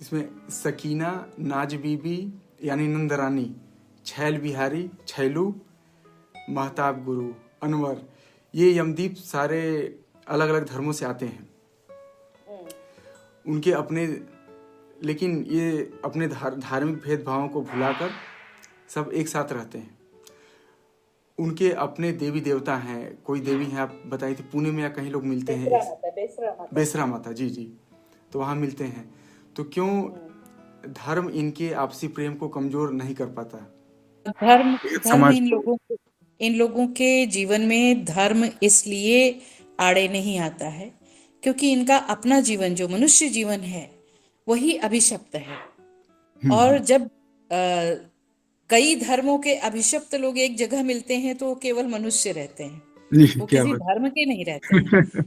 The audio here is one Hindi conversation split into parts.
इसमें सकीना, नाज बीबी यानी नंदरानी, छैल बिहारी, छैलू, महताब गुरु, अनवर, ये यमदीप सारे अलग अलग धर्मों से आते हैं। उनके अपने, लेकिन ये अपने धार्मिक भेदभावों को भुलाकर सब एक साथ रहते हैं। उनके अपने देवी देवता हैं। कोई देवी हैं, आप बताई थी पुणे में या कहीं लोग मिलते हैं। बेसरा माता, जी जी, तो वहाँ मिलते हैं। तो क्यों धर्म इनके आपसी प्रेम को कमजोर नहीं कर पाता? धर्म धर्म समाज को। इन लोगों के जीवन में धर्म इसलिए आड़े नहीं आता है क्योंकि इनका अपना जीवन, जो मनुष्य जीवन है, वही अभिशप्त है। और जब कई धर्मों के अभिशप्त लोग एक जगह मिलते हैं तो वो केवल मनुष्य रहते हैं, वो क्या किसी बात। धर्म के नहीं रहते हैं।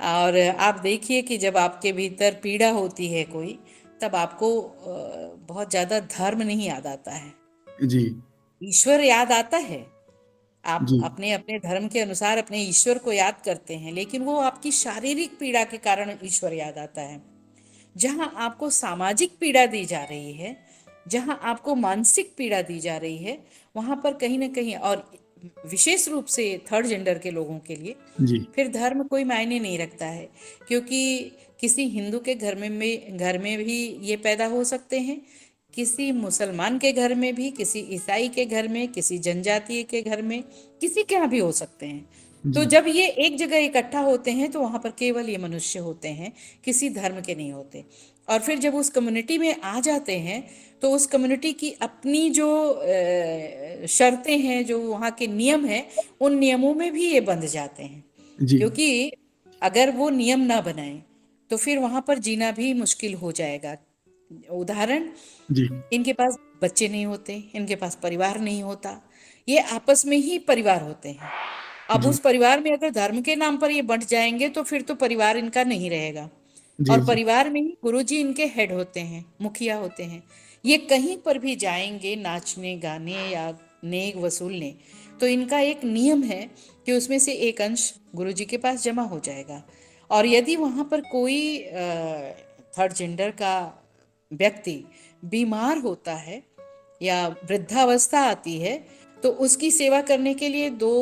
और आप देखिए कि जब आपके भीतर पीड़ा होती है कोई, तब आपको बहुत ज्यादा धर्म नहीं याद आता है, जी ईश्वर याद आता है। आप जी अपने अपने धर्म के अनुसार अपने ईश्वर को याद करते हैं, लेकिन वो आपकी शारीरिक पीड़ा के कारण ईश्वर याद आता है। जहां आपको सामाजिक पीड़ा दी जा रही है, जहां आपको मानसिक पीड़ा दी जा रही है, वहां पर कहीं ना कहीं, और विशेष रूप से थर्ड जेंडर के लोगों के लिए, जी फिर धर्म कोई मायने नहीं रखता है। क्योंकि किसी हिंदू के घर में भी ये पैदा हो सकते हैं, किसी मुसलमान के घर में भी, किसी ईसाई के घर में, किसी जनजातीय के घर में, किसी के यहाँ भी हो सकते हैं। तो जी जब ये एक जगह इकट्ठा होते हैं तो वहां पर केवल ये मनुष्य होते हैं, किसी धर्म के नहीं होते। और फिर जब उस कम्युनिटी में आ जाते हैं तो उस कम्युनिटी की अपनी जो शर्तें हैं, जो वहाँ के नियम हैं, उन नियमों में भी ये बंध जाते हैं। जी क्योंकि अगर वो नियम ना बनाए तो फिर वहां पर जीना भी मुश्किल हो जाएगा। उदाहरण, जी इनके पास बच्चे नहीं होते, इनके पास परिवार नहीं होता, ये आपस में ही परिवार होते हैं। अब जी उस परिवार में अगर धर्म के नाम पर ये बंट जाएंगे तो फिर तो परिवार इनका नहीं रहेगा। जी और जी परिवार में ही गुरुजी इनके हेड होते हैं, मुखिया होते हैं। ये कहीं पर भी जाएंगे नाचने गाने या नेक वसूलने, तो इनका एक नियम है कि उसमें से एक अंश गुरुजी के पास जमा हो जाएगा। और यदि वहां पर कोई थर्ड जेंडर का व्यक्ति बीमार होता है या वृद्धावस्था आती है, तो उसकी सेवा करने के लिए दो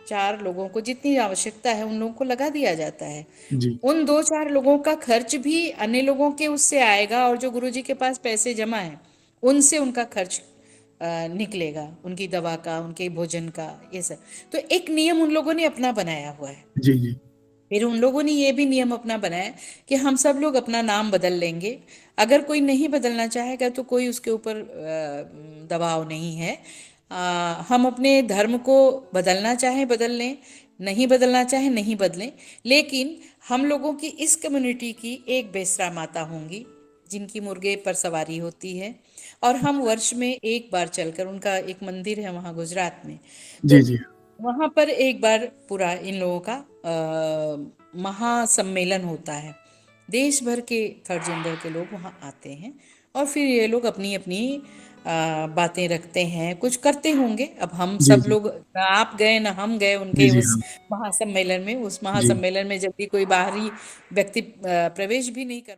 चार लोगों को, जितनी आवश्यकता है उन लोगों को लगा दिया जाता है। जी उन दो चार लोगों का खर्च भी अन्य लोगों के उससे आएगा, और जो गुरुजी के पास पैसे जमा है उनसे उनका खर्च निकलेगा, उनकी दवा का, उनके भोजन का, ये सब। तो एक नियम उन लोगों ने अपना बनाया हुआ है। जी जी फिर उन लोगों ने ये भी नियम अपना बनाया कि हम सब लोग अपना नाम बदल लेंगे। अगर कोई नहीं बदलना चाहेगा तो कोई उसके ऊपर दबाव नहीं है। हम अपने धर्म को बदलना चाहे बदल लें, नहीं बदलना चाहे नहीं बदलें। लेकिन हम लोगों की इस कम्युनिटी की एक बेसरा माता होंगी जिनकी मुर्गे पर सवारी होती है, और हम वर्ष में एक बार चलकर, उनका एक मंदिर है वहाँ गुजरात में, जी तो जी वहां पर एक बार पूरा इन लोगों का महासम्मेलन होता है। देश भर के थर्ड जेंडर के लोग वहां आते हैं, और फिर ये लोग अपनी अपनी बातें रखते हैं, कुछ करते होंगे। अब हम जी सब जी लोग, ना आप गए ना हम गए जी उनके जी उस हाँ महासम्मेलन में। उस जी महासम्मेलन में जल्दी कोई बाहरी व्यक्ति प्रवेश भी नहीं कर